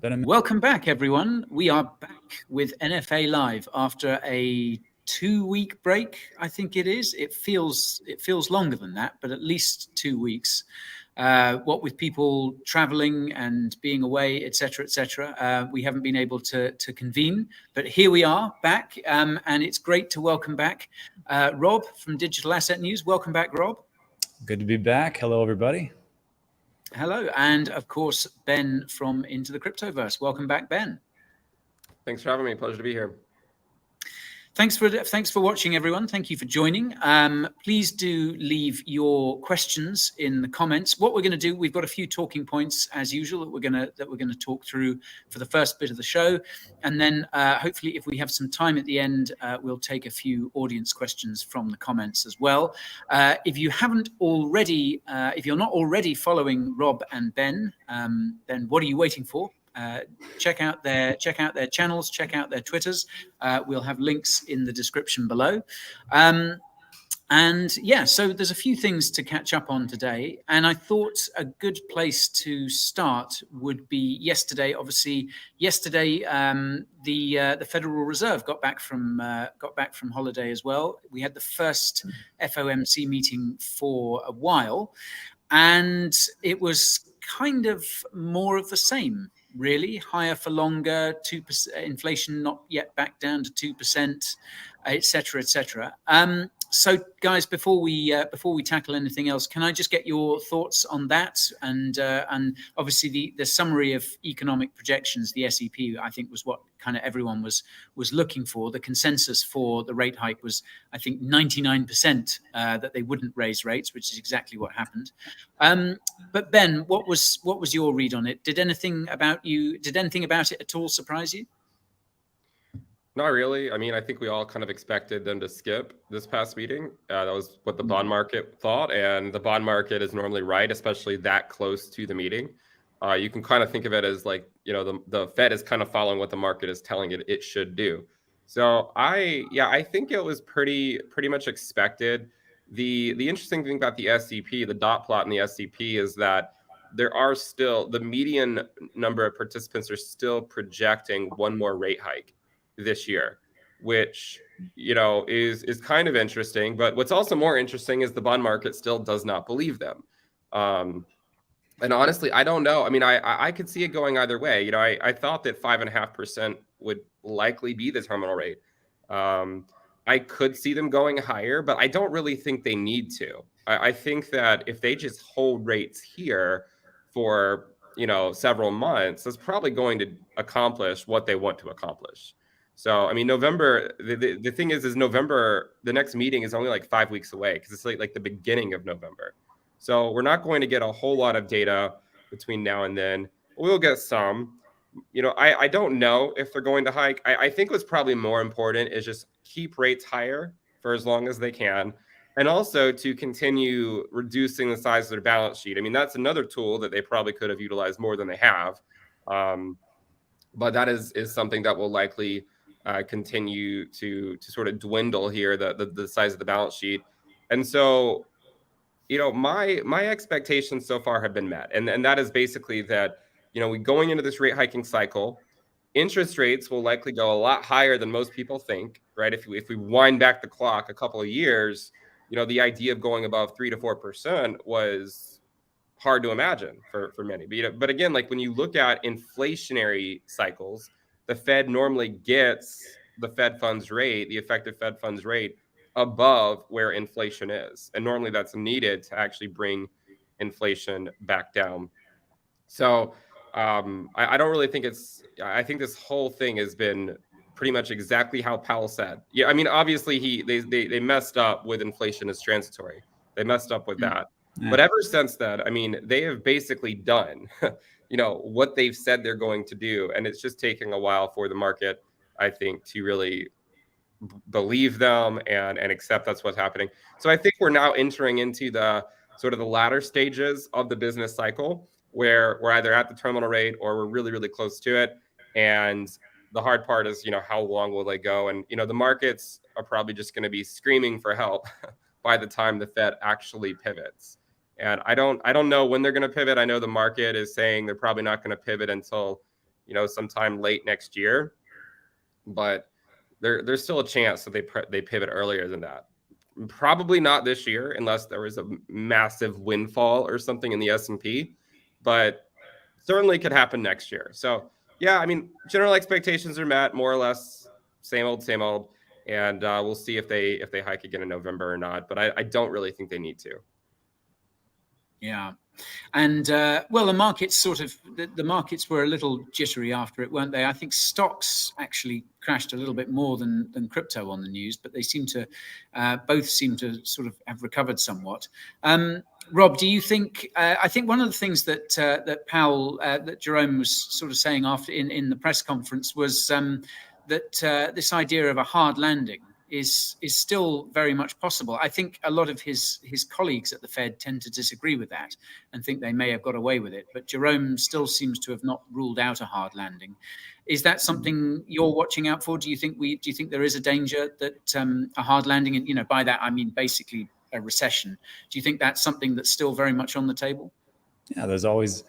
Welcome back, everyone. We are back with NFA Live after a 2-week break. I think it is. It feels longer than that, but at least 2 weeks. What with people traveling and being away, etc., we haven't been able to convene. But here we are back, and it's great to welcome back Rob from Digital Asset News. Welcome back, Rob. Good to be back. Hello, everybody. Hello, and of course, Ben from Into the Cryptoverse. Welcome back, Ben. Thanks for having me. Pleasure to be here. Thanks for watching, everyone. Thank you for joining. Please do leave your questions in the comments. What we're going to do, we've got a few talking points as usual that we're going to talk through for the first bit of the show, and then hopefully, if we have some time at the end, we'll take a few audience questions from the comments as well. If you haven't already, if you're not already following Rob and Ben, then what are you waiting for? Check out their channels, check out their Twitters. We'll have links in the description below. And yeah, so there's a few things to catch up on today, and I thought a good place to start would be yesterday. Obviously, yesterday the Federal Reserve got back from holiday as well. We had the first FOMC meeting for a while, and it was kind of more of the same. Really, higher for longer, 2% inflation not yet back down to 2%, etc. So, guys, before we tackle anything else, can I just get your thoughts on that? And obviously the summary of economic projections, the SEP, I think was what kind of everyone was looking for. The consensus for the rate hike was, I think, 99% that they wouldn't raise rates, which is exactly what happened. But Ben, what was your read on it? Did anything about it at all surprise you? Not really. I mean, I think we all kind of expected them to skip this past meeting. That was what the bond market thought, and the bond market is normally right, especially that close to the meeting. You can kind of think of it as like, you know, the Fed is kind of following what the market is telling it should do. So I think it was pretty much expected. The interesting thing about the SEP, the dot plot in the SEP, is that there are still, the median number of participants are still projecting one more rate hike this year, which, you know, is kind of interesting. But what's also more interesting is the bond market still does not believe them. And honestly, I don't know. I mean, I could see it going either way. You know, I thought that 5.5% would likely be the terminal rate. I could see them going higher, but I don't really think they need to. I think that if they just hold rates here for, you know, several months, that's probably going to accomplish what they want to accomplish. So, I mean, November, the thing is November, the next meeting is only like 5 weeks away because it's like the beginning of November. So we're not going to get a whole lot of data between now and then. We'll get some. You know, I don't know if they're going to hike. I think what's probably more important is just keep rates higher for as long as they can, and also to continue reducing the size of their balance sheet. I mean, that's another tool that they probably could have utilized more than they have. But that is something that will likely continue to sort of dwindle here, the size of the balance sheet. And so, you know, my expectations so far have been met, and that is basically that, you know, we going into this rate hiking cycle, interest rates will likely go a lot higher than most people think, right? If we wind back the clock a couple of years, you know, the idea of going above 3 to 4% was hard to imagine for many. But, you know, but again, like when you look at inflationary cycles, the Fed normally gets the Fed funds rate, the effective Fed funds rate, above where inflation is. And normally that's needed to actually bring inflation back down. So I don't really think I think this whole thing has been pretty much exactly how Powell said. Yeah, I mean, obviously they messed up with inflation as transitory. They messed up with that. Yeah. But ever since then, I mean, they have basically done, you know, what they've said they're going to do. And it's just taking a while for the market, I think, to really believe them and accept that's what's happening. So I think we're now entering into the sort of the latter stages of the business cycle, where we're either at the terminal rate or we're really, really close to it. And the hard part is, you know, how long will they go? And, you know, the markets are probably just going to be screaming for help by the time the Fed actually pivots. And I don't know when they're going to pivot. I know the market is saying they're probably not going to pivot until, sometime late next year. But there's still a chance that they pivot earlier than that. Probably not this year, unless there was a massive windfall or something in the S&P, but certainly could happen next year. So yeah, I mean, general expectations are met, more or less, same old, and we'll see if they hike again in November or not. But I don't really think they need to. Yeah. And well, the markets the markets were a little jittery after it, weren't they? I think stocks actually crashed a little bit more than crypto on the news, but they both seem to sort of have recovered somewhat. Rob, do you think? I think one of the things that that Jerome was sort of saying after in the press conference was that this idea of a hard landing is still very much possible. I think a lot of his colleagues at the Fed tend to disagree with that and think they may have got away with it. But Jerome still seems to have not ruled out a hard landing. Is that something you're watching out for? Do you think there is a danger that a hard landing, and by that I mean basically a recession? Do you think that's something that's still very much on the table? Yeah, there's always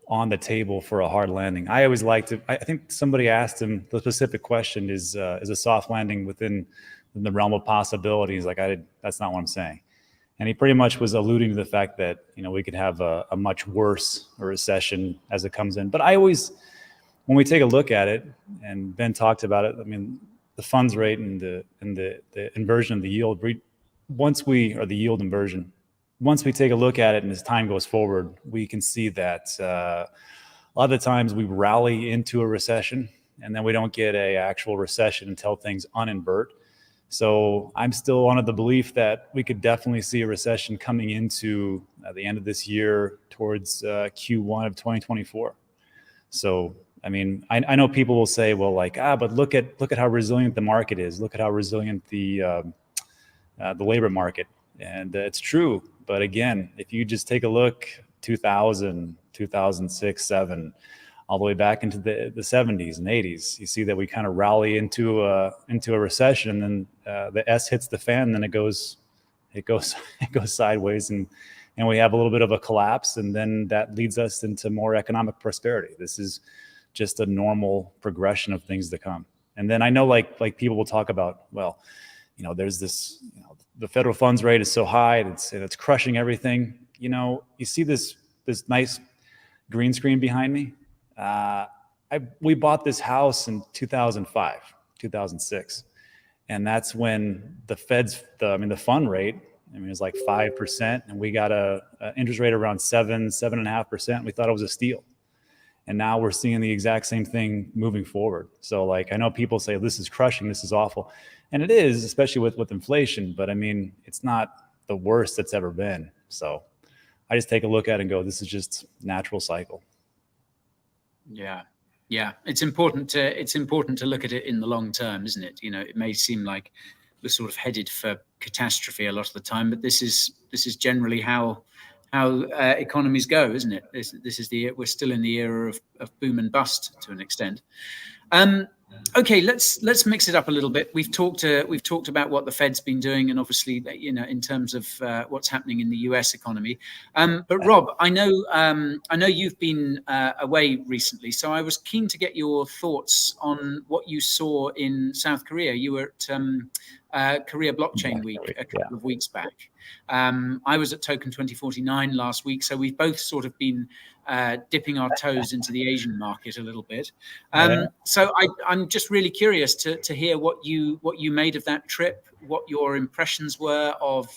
on the table for a hard landing. I always like to. I think somebody asked him the specific question: is a soft landing within the realm of possibility? He's like, that's not what I'm saying. And he pretty much was alluding to the fact that we could have a much worse recession as it comes in. But I always, when we take a look at it, and Ben talked about it, I mean, the funds rate and the inversion of the yield, the yield inversion. Once we take a look at it and as time goes forward, we can see that a lot of the times we rally into a recession and then we don't get a actual recession until things uninvert. So I'm still under the belief that we could definitely see a recession coming into the end of this year towards Q1 of 2024. So, I mean, I know people will say, well, but look at how resilient the market is. Look at how resilient the labor market. And it's true. But again, if you just take a look, 2000, 2006, 2007, all the way back into the 70s and 80s, you see that we kind of rally into a recession, and then the S hits the fan, and then it goes sideways, and we have a little bit of a collapse, and then that leads us into more economic prosperity. This is just a normal progression of things to come. And then I know like people will talk about, well, there's this, the federal funds rate is so high, it's crushing everything. You see this nice green screen behind me. We bought this house in 2005, 2006. And that's when the the fund rate, it was like 5%, and we got a interest rate around 7.5%. We thought it was a steal. And now we're seeing the exact same thing moving forward. So I know people say this is crushing, this is awful. And it is, especially with inflation, but I mean, it's not the worst that's ever been. So I just take a look at it and go, this is just natural cycle. Yeah. It's important to look at it in the long term, isn't it? It may seem like we're sort of headed for catastrophe a lot of the time, but this is generally how economies go, isn't it? This is we're still in the era of boom and bust to an extent. Okay, let's mix it up a little bit. We've talked about what the Fed's been doing, and obviously, in terms of what's happening in the U.S. economy. But Rob, I know you've been away recently, so I was keen to get your thoughts on what you saw in South Korea. You were at Korea Blockchain Week a couple of weeks back. I was at Token 2049 last week, so we've both sort of been dipping our toes into the Asian market a little bit. So I'm just really curious to hear what you made of that trip, what your impressions were of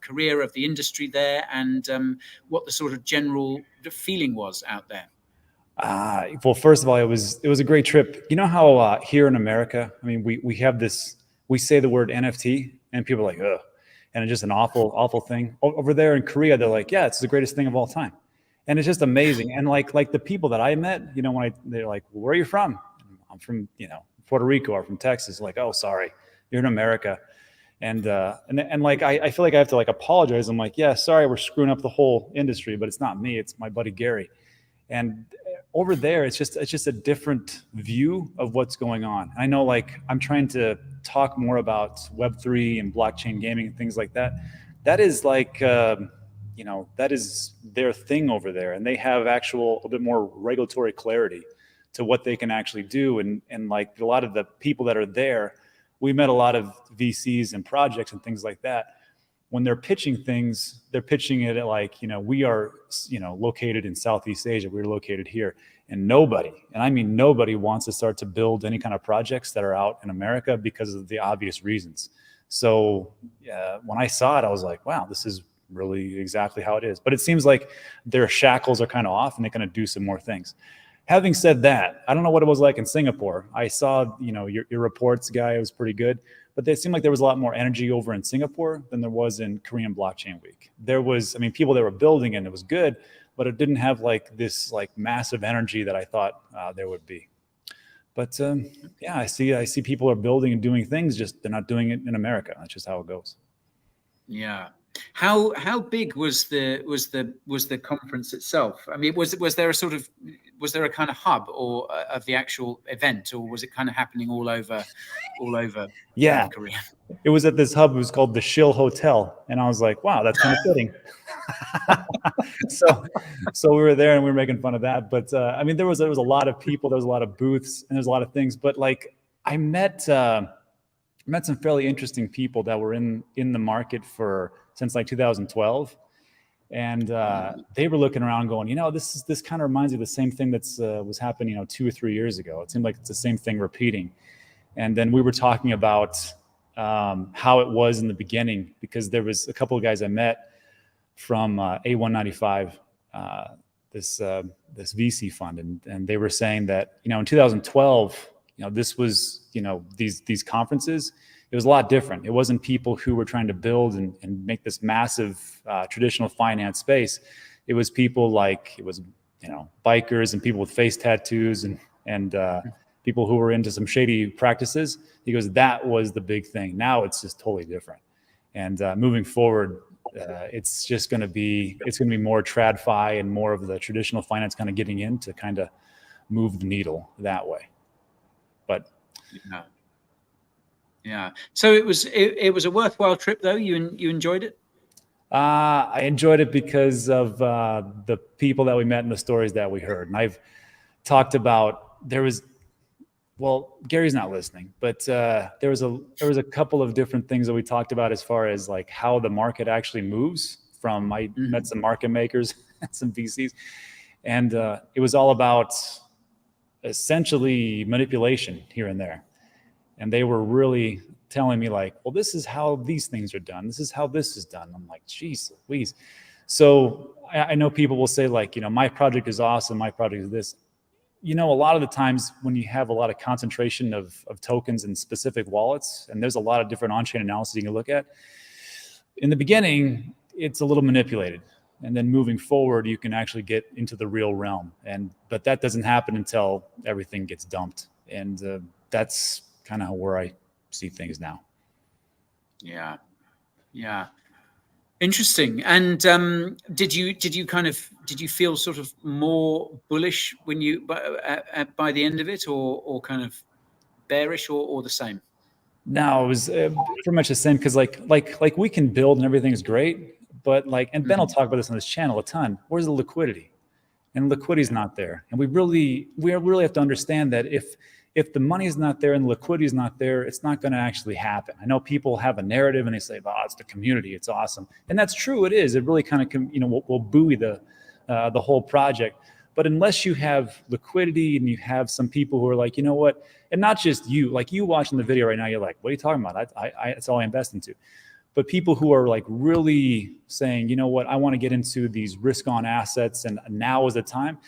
Korea, of the industry there, and what the sort of general feeling was out there. Well, first of all, it was a great trip. You know how here in America, I mean, we have this. We say the word NFT, and people are like, ugh, and it's just an awful thing. Over there in Korea, they're like, yeah, it's the greatest thing of all time. And it's just amazing. And like the people that I met, they're like, well, where are you from? I'm from, Puerto Rico or from Texas. Like, oh, sorry, you're in America. And like, I feel like I have to apologize. I'm like, yeah, sorry, we're screwing up the whole industry, but it's not me, it's my buddy Gary. And over there, it's just a different view of what's going on. I know, I'm trying to talk more about Web3 and blockchain gaming and things like that. That is that is their thing over there, and they have a bit more regulatory clarity to what they can actually do. And like a lot of the people that are there, we met a lot of VCs and projects and things like that. When they're pitching things, they're pitching it at like, we are, located in Southeast Asia. We're located here. And nobody, and I mean nobody, wants to start to build any kind of projects that are out in America because of the obvious reasons. So when I saw it, I was like, wow, this is really exactly how it is. But it seems like their shackles are kind of off and they're going to do some more things. Having said that, I don't know what it was like in Singapore. I saw, your reports, Guy. It was pretty good. But it seemed like there was a lot more energy over in Singapore than there was in Korean Blockchain Week. There was, people that were building and it was good, but it didn't have like this like massive energy that I thought there would be. But I see people are building and doing things, just they're not doing it in America. That's just how it goes. Yeah. How big was the conference itself? I mean, was there a kind of hub or of the actual event, or was it kind of happening all over Yeah, Korea? It was at this hub. It was called the Shill Hotel, and I was like, wow, that's kind of fitting. so we were there and we were making fun of that. But there was a lot of people, there was a lot of booths, and there's a lot of things. But like I met some fairly interesting people that were in the market since like 2012, and they were looking around going, this kind of reminds me of the same thing that's was happening 2 or 3 years ago. It seemed like it's the same thing repeating. And then we were talking about how it was in the beginning, because there was a couple of guys I met from A195, this VC fund, and they were saying that in 2012, this was these conferences. It was a lot different. It wasn't people who were trying to build and make this massive traditional finance space. It was people like bikers and people with face tattoos and people who were into some shady practices. He goes, that was the big thing. Now it's just totally different. And moving forward, it's going to be more TradFi and more of the traditional finance kind of getting in to kind of move the needle that way. But yeah. So it was a worthwhile trip, though. You enjoyed it? I enjoyed it because of the people that we met and the stories that we heard. And I've talked about Gary's not listening, but there was a couple of different things that we talked about as far as like how the market actually moves. I met some market makers and some VCs, and it was all about essentially manipulation here and there. And they were really telling me like, well, this is how these things are done. This is how this is done. I'm like, geez, please. So I know people will say like, my project is awesome. My project is this. A lot of the times when you have a lot of concentration of tokens in specific wallets, and there's a lot of different on-chain analysis you can look at, in the beginning, it's a little manipulated. And then moving forward, you can actually get into the real realm. But that doesn't happen until everything gets dumped. And that's kind of where I see things now. Yeah. Interesting. And did you feel sort of more bullish when by the end of it, or kind of bearish, or the same? No, it was pretty much the same, because like we can build and everything is great, but and Ben will talk about this on this channel a ton. Where's the liquidity? And liquidity is not there. And we really have to understand that if the money is not there and the liquidity is not there, it's not going to actually happen. I know people have a narrative and they say, "Oh, it's the community, it's awesome," and that's true. It is. It really kind of will buoy the whole project. But unless you have liquidity and you have some people who are like, you know what, and not just you, like you watching the video right now, you're like, what are you talking about? That's all I invest into. But people who are like really saying, you know what, I want to get into these risk-on assets, and now is the time.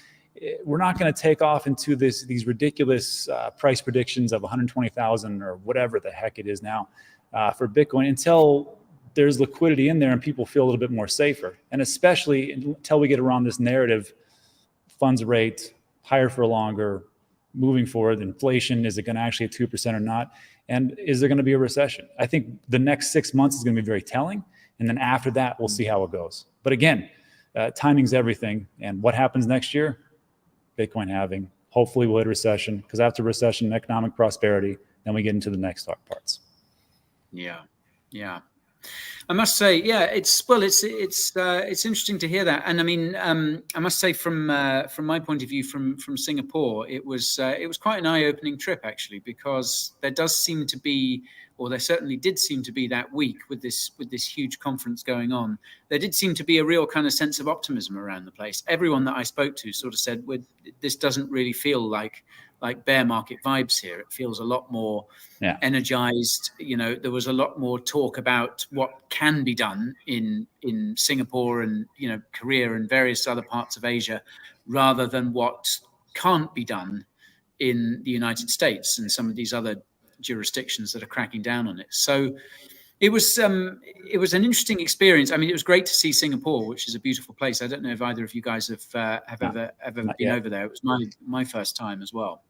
We're not going to take off into these ridiculous price predictions of 120,000 or whatever the heck it is now for Bitcoin until there's liquidity in there and people feel a little bit more safer. And especially until we get around this narrative, funds rate higher for longer, moving forward, inflation, is it going to actually hit 2% or not? And is there going to be a recession? I think the next 6 months is going to be very telling. And then after that, we'll see how it goes. But again, timing's everything. And what happens next year? Bitcoin halving. Hopefully we'll hit a recession, because after recession, economic prosperity, then we get into the next parts. Yeah. I must say, yeah, it's interesting to hear that, and I mean, I must say from my point of view, from Singapore, it was quite an eye-opening trip actually, because there does seem to be, or there certainly did seem to be that week with this huge conference going on, there did seem to be a real kind of sense of optimism around the place. Everyone that I spoke to sort of said, this doesn't really feel like bear market vibes here. It feels a lot more energized. There was a lot more talk about what can be done in Singapore and Korea and various other parts of Asia, rather than what can't be done in the United States and some of these other jurisdictions that are cracking down on it. So it was an interesting experience. I mean, it was great to see Singapore, which is a beautiful place. I don't know if either of you guys have ever been over there. It was my first time as well.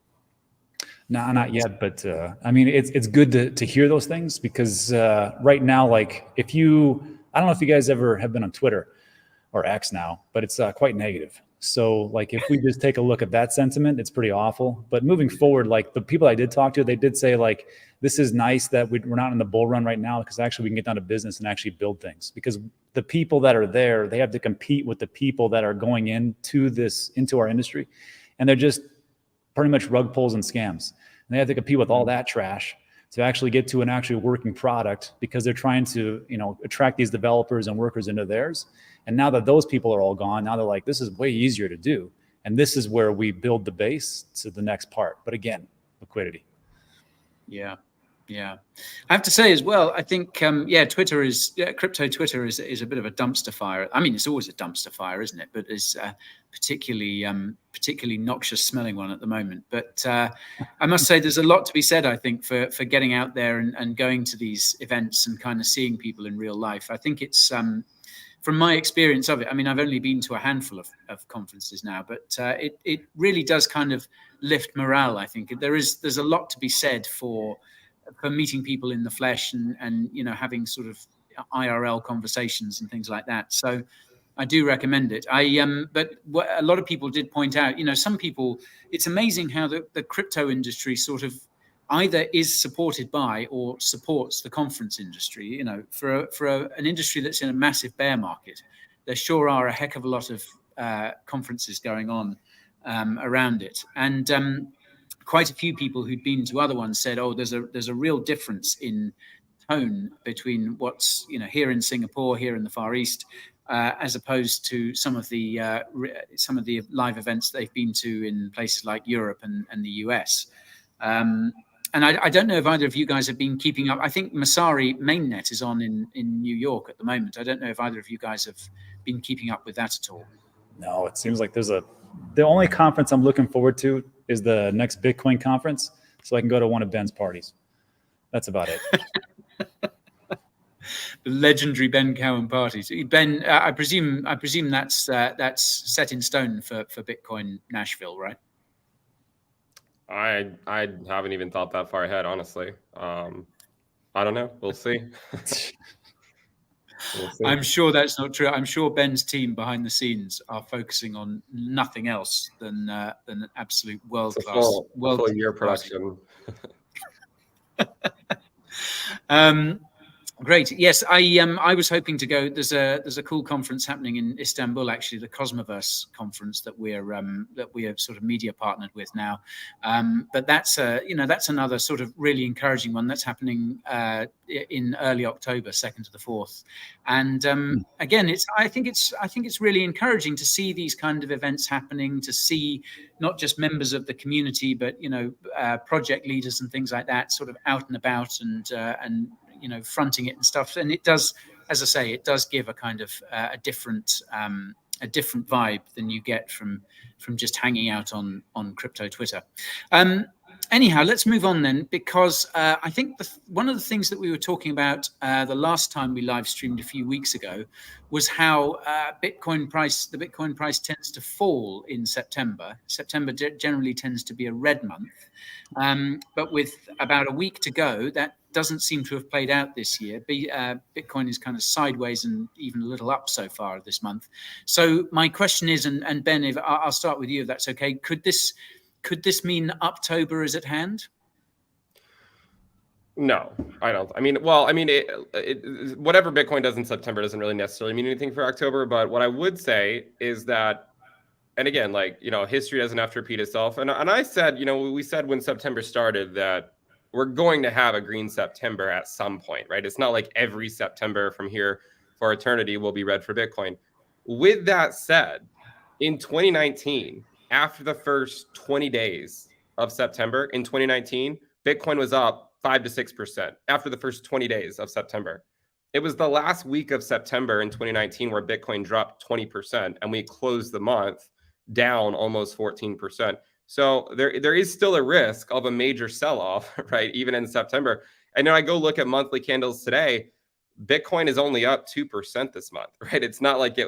No, not yet, but I mean, it's good to hear those things, because right now, like I don't know if you guys ever have been on Twitter or X now, but it's quite negative. So like if we just take a look at that sentiment, it's pretty awful. But moving forward, like the people I did talk to, they did say like, this is nice that we're not in the bull run right now, because actually we can get down to business and actually build things, because the people that are there, they have to compete with the people that are going into our industry, and they're just pretty much rug pulls and scams. And they have to compete with all that trash to actually get to an actually working product, because they're trying to, attract these developers and workers into theirs. And now that those people are all gone, now they're like, this is way easier to do. And this is where we build the base to the next part. But again, liquidity. Yeah. I have to say as well, I think, crypto Twitter is a bit of a dumpster fire. I mean, it's always a dumpster fire, isn't it? But it's particularly noxious smelling one at the moment. But I must say there's a lot to be said, I think, for getting out there and going to these events and kind of seeing people in real life. I think it's, from my experience of it, I mean, I've only been to a handful of conferences now, but it really does kind of lift morale, I think. There's a lot to be said for meeting people in the flesh and having sort of IRL conversations and things like that. So I do recommend it. But what a lot of people did point out, some people, it's amazing how the crypto industry sort of either is supported by or supports the conference industry. For an industry that's in a massive bear market, there sure are a heck of a lot of conferences going on around it. And quite a few people who'd been to other ones said, "Oh, there's a real difference in tone between what's here in Singapore, here in the Far East, as opposed to some of the live events they've been to in places like Europe and the US." And I don't know if either of you guys have been keeping up. I think Masari Mainnet is on in New York at the moment. I don't know if either of you guys have been keeping up with that at all. No, it seems like the only conference I'm looking forward to is the next Bitcoin conference, so I can go to one of Ben's parties. That's about it. The legendary Ben Cowan parties. Ben, I presume that's set in stone for Bitcoin Nashville, right? I haven't even thought that far ahead, honestly. I don't know. We'll see. I'm sure that's not true. I'm sure Ben's team behind the scenes are focusing on nothing else than an absolute world-class full year production. Great. Yes, I was hoping to go. There's a cool conference happening in Istanbul, actually, the Cosmoverse conference that we are sort of media partnered with now. But that's another sort of really encouraging one that's happening in early October, 2nd to the 4th. And again, I think it's really encouraging to see these kind of events happening, to see not just members of the community, but project leaders and things like that, sort of out and about and fronting it and stuff. And it does, as I say, it does give a kind of a different vibe than you get from just hanging out on crypto Twitter. Anyhow, let's move on then, because I think one of the things that we were talking about the last time we live streamed a few weeks ago was how the Bitcoin price tends to fall in September. September generally tends to be a red month, but with about a week to go, that doesn't seem to have played out this year. Bitcoin is kind of sideways and even a little up so far this month. So my question is, and Ben, if I'll start with you, if that's okay, could this mean October is at hand? No, I don't. I mean, well, I mean, whatever Bitcoin does in September doesn't really necessarily mean anything for October. But what I would say is that, and again, like, history doesn't have to repeat itself. And I said, we said when September started that we're going to have a green September at some point, right? It's not like every September from here for eternity will be red for Bitcoin. With that said, in 2019, after the first 20 days of September in 2019, Bitcoin was up 5 to 6% after the first 20 days of September. It was the last week of September in 2019 where Bitcoin dropped 20%, and we closed the month down almost 14%. So there is still a risk of a major sell-off, right? Even in September. And then I go look at monthly candles today. Bitcoin is only up 2% this month, right? It's not like it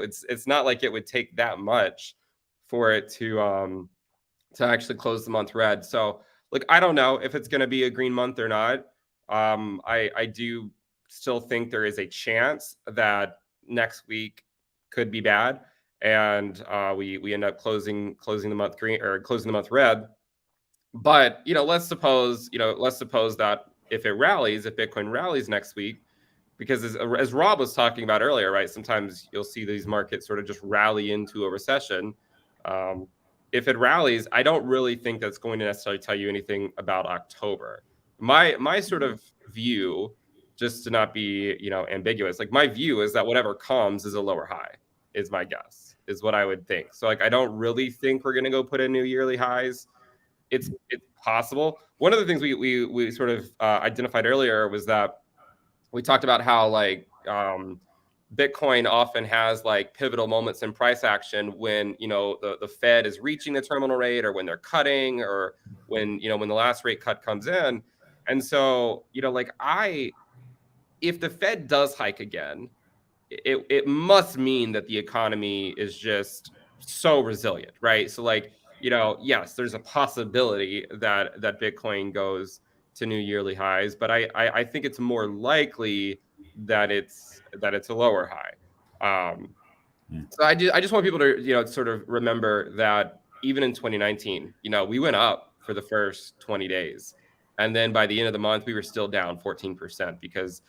would take that much for it to actually close the month red. So look, I don't know if it's going to be a green month or not. I do still think there is a chance that next week could be bad, and we end up closing the month green or closing the month red. But let's suppose that if Bitcoin rallies next week, because as Rob was talking about earlier, right? Sometimes you'll see these markets sort of just rally into a recession. If it rallies, I don't really think that's going to necessarily tell you anything about October. My sort of view, just to not be ambiguous, like my view is that whatever comes is a lower high, is my guess, is what I would think. So like I don't really think we're going to go put in new yearly highs. It's possible. One of the things we sort of identified earlier was that we talked about how like Bitcoin often has like pivotal moments in price action when the Fed is reaching the terminal rate, or when they're cutting, or when the last rate cut comes in. And so if the Fed does hike again, it must mean that the economy is just so resilient, right? So like yes, there's a possibility that Bitcoin goes to new yearly highs, but I think it's more likely that it's a lower high. So I just want people to sort of remember that even in 2019, we went up for the first 20 days, and then by the end of the month we were still down 14% because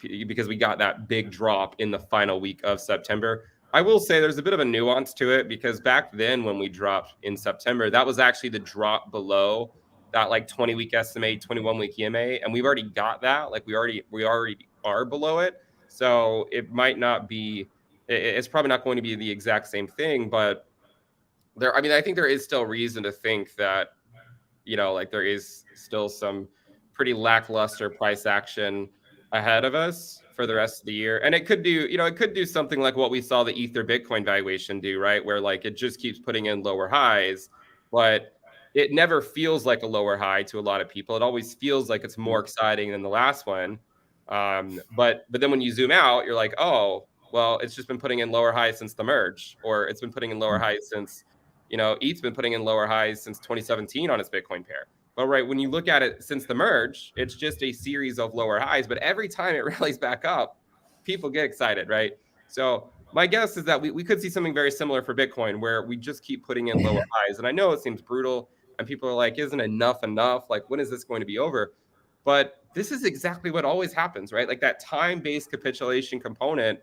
we got that big drop in the final week of September. I will say there's a bit of a nuance to it, because back then when we dropped in September, that was actually the drop below that like 20-week SMA, 21-week EMA, and we've already got that. Like we already are below it. So it might not be, it's probably not going to be the exact same thing, but I think there is still reason to think that, like there is still some pretty lackluster price action ahead of us for the rest of the year. And it could do something like what we saw the Ether Bitcoin valuation do, right? Where like it just keeps putting in lower highs, but it never feels like a lower high to a lot of people. It always feels like it's more exciting than the last one. But then when you zoom out, you're like, oh, well, it's just been putting in lower highs since the merge, or it's been putting in lower highs since, ETH's been putting in lower highs since 2017 on its Bitcoin pair. But right, when you look at it since the merge, it's just a series of lower highs. But every time it rallies back up, people get excited, right? So my guess is that we could see something very similar for Bitcoin, where we just keep putting in lower highs. And I know it seems brutal, and people are like, isn't enough enough? Like, when is this going to be over? But this is exactly what always happens, right? Like that time-based capitulation component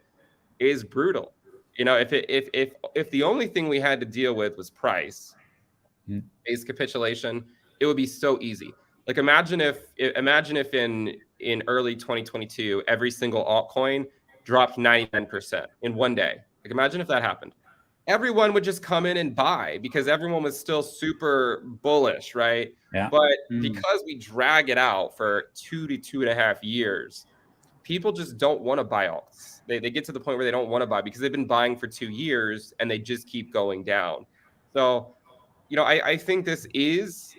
is brutal. If the only thing we had to deal with was price-based capitulation, it would be so easy. Like imagine if in early 2022, every single altcoin dropped 99% in one day. Like imagine if that happened. Everyone would just come in and buy because everyone was still super bullish, right? Yeah. But because we drag it out for 2 to 2.5 years, people just don't want to buy alts. They get to the point where they don't want to buy because they've been buying for 2 years and they just keep going down. So, I think this is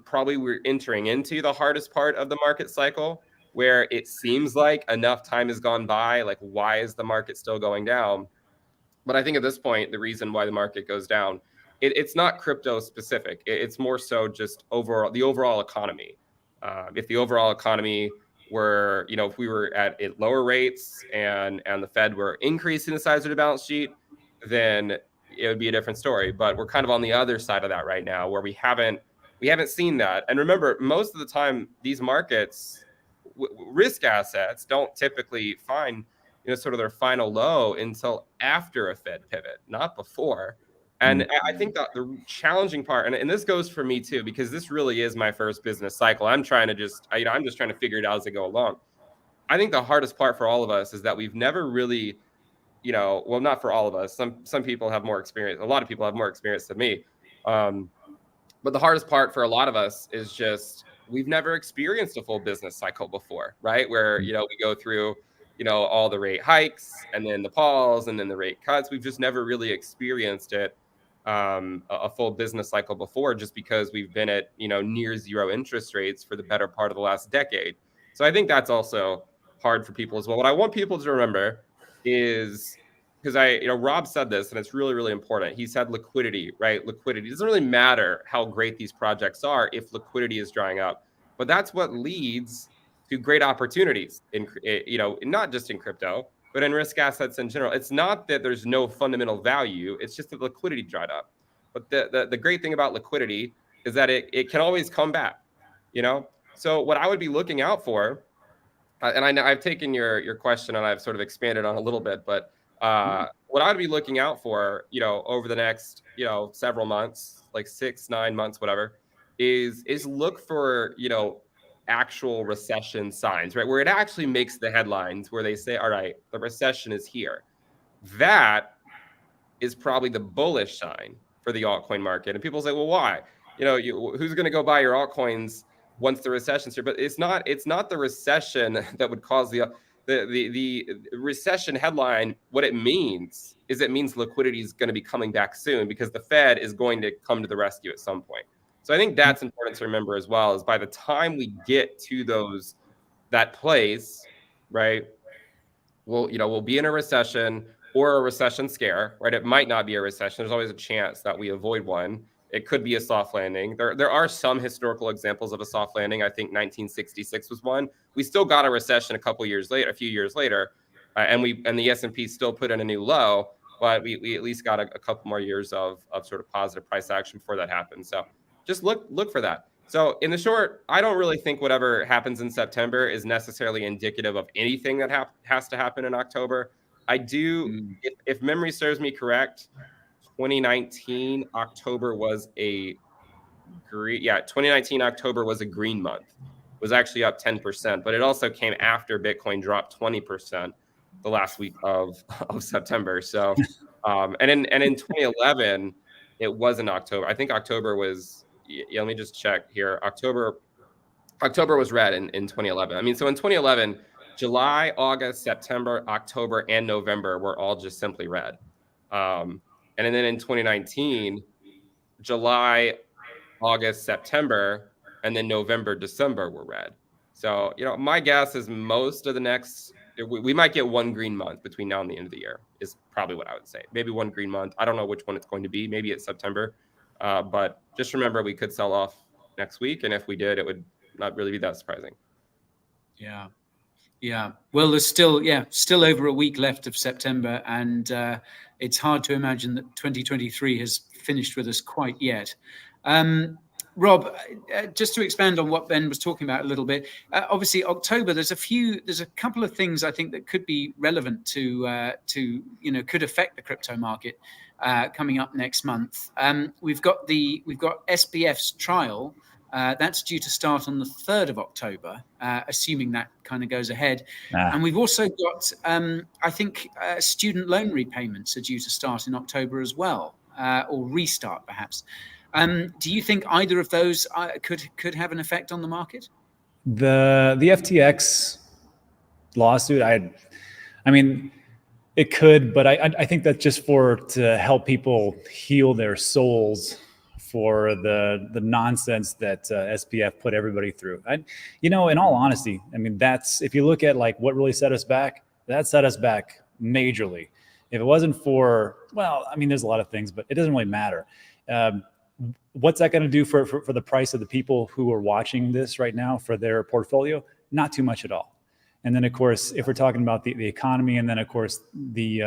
probably we're entering into the hardest part of the market cycle, where it seems like enough time has gone by. Like, why is the market still going down? But I think at this point, the reason why the market goes down, it's not crypto specific. It's more so just the overall economy. If the overall economy were, if we were at lower rates and the Fed were increasing the size of the balance sheet, then it would be a different story. But we're kind of on the other side of that right now, where we haven't seen that. And remember, most of the time, these markets, risk assets don't typically find, sort of their final low until after a Fed pivot, not before. And I think that the challenging part, and this goes for me too, because this really is my first business cycle. I'm trying to I'm just trying to figure it out as I go along. I think the hardest part for all of us is that we've never really, well, not for all of us. Some people have more experience. A lot of people have more experience than me. But the hardest part for a lot of us is just we've never experienced a full business cycle before, right? Where, we go through, all the rate hikes and then the pause and then the rate cuts. We've just never really experienced it, a full business cycle before, just because we've been at, near zero interest rates for the better part of the last decade. So I think that's also hard for people as well. What I want people to remember is, because Rob said this, and it's really, really important. He said liquidity, right? Liquidity. It doesn't really matter how great these projects are if liquidity is drying up, but that's what leads to great opportunities in, not just in crypto, but in risk assets in general. It's not that there's no fundamental value. It's just that liquidity dried up. But the great thing about liquidity is that it can always come back, So what I would be looking out for, and I've taken your question and I've sort of expanded on a little bit, but what I'd be looking out for, over the next, several months, like 6-9 months, whatever, is look for, actual recession signs, right? Where it actually makes the headlines, where they say, all right, the recession is here. That is probably the bullish sign for the altcoin market. And people say, well, why? Who's going to go buy your altcoins once the recession's here? But it's not the recession that would cause the recession headline. What it means is liquidity is going to be coming back soon, because the Fed is going to come to the rescue at some point. So I think that's important to remember as well, is by the time we get to that place, right, we'll be in a recession or a recession scare, right? It might not be a recession. There's always a chance that we avoid one. It could be a soft landing. There are some historical examples of a soft landing. I think 1966 was one. We still got a recession a few years later, and the S&P still put in a new low, but we at least got a couple more years of sort of positive price action before that happened. So just look for that. So in the short, I don't really think whatever happens in September is necessarily indicative of anything that has to happen in October. I do, if memory serves me correct, 2019 October was a green. Yeah, 2019 October was a green month. It was actually up 10%, but it also came after Bitcoin dropped 20% the last week of September. So, and in 2011, it wasn't October. I think October was. Yeah, let me just check here. October was red in 2011. I mean, so in 2011, July, August, September, October, and November were all just simply red. And then in 2019, July, August, September, and then November, December were red. So, my guess is most of the next, we might get one green month between now and the end of the year, is probably what I would say. Maybe one green month. I don't know which one it's going to be. Maybe it's September. But just remember, we could sell off next week. And if we did, it would not really be that surprising. Yeah. Yeah. Well, there's still over a week left of September. And it's hard to imagine that 2023 has finished with us quite yet. Rob, just to expand on what Ben was talking about a little bit, obviously October, there's a couple of things I think that could be relevant to could affect the crypto market coming up next month. We've got SBF's trial. That's due to start on the 3rd of October, assuming that kind of goes ahead. And we've also got, I think, student loan repayments are due to start in October as well, or restart perhaps. Do you think either of those could have an effect on the market? The FTX lawsuit, I mean, it could, but I think that's just to help people heal their souls for the nonsense that SBF put everybody through. In all honesty, I mean, if you look at like what really set us back, that set us back majorly. If it wasn't for, well, I mean, there's a lot of things, but it doesn't really matter. What's that going to do for the price of the people who are watching this right now for their portfolio? Not too much at all. And then, of course, if we're talking about the economy, and then, of course, the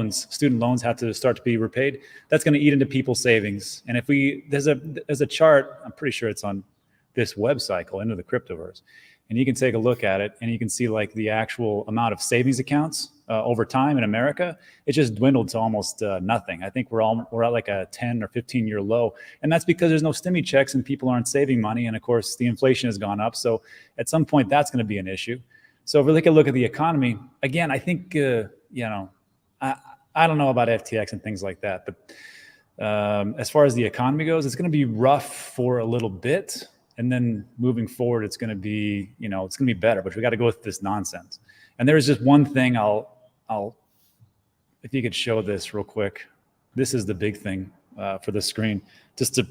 student loans have to start to be repaid, that's going to eat into people's savings. And if there's a chart, I'm pretty sure it's on this web cycle into the cryptoverse. And you can take a look at it and you can see like the actual amount of savings accounts over time in America. It just dwindled to almost nothing. I think we're at like a 10 or 15 year low. And that's because there's no stimmy checks and people aren't saving money. And of course the inflation has gone up. So at some point that's going to be an issue. So if we take a look at the economy, again, I think, I don't know about FTX and things like that, but as far as the economy goes, it's going to be rough for a little bit. And then moving forward, it's going to be, it's going to be better, but we got to go with this nonsense. And there's just one thing if you could show this real quick. This is the big thing for the screen, just to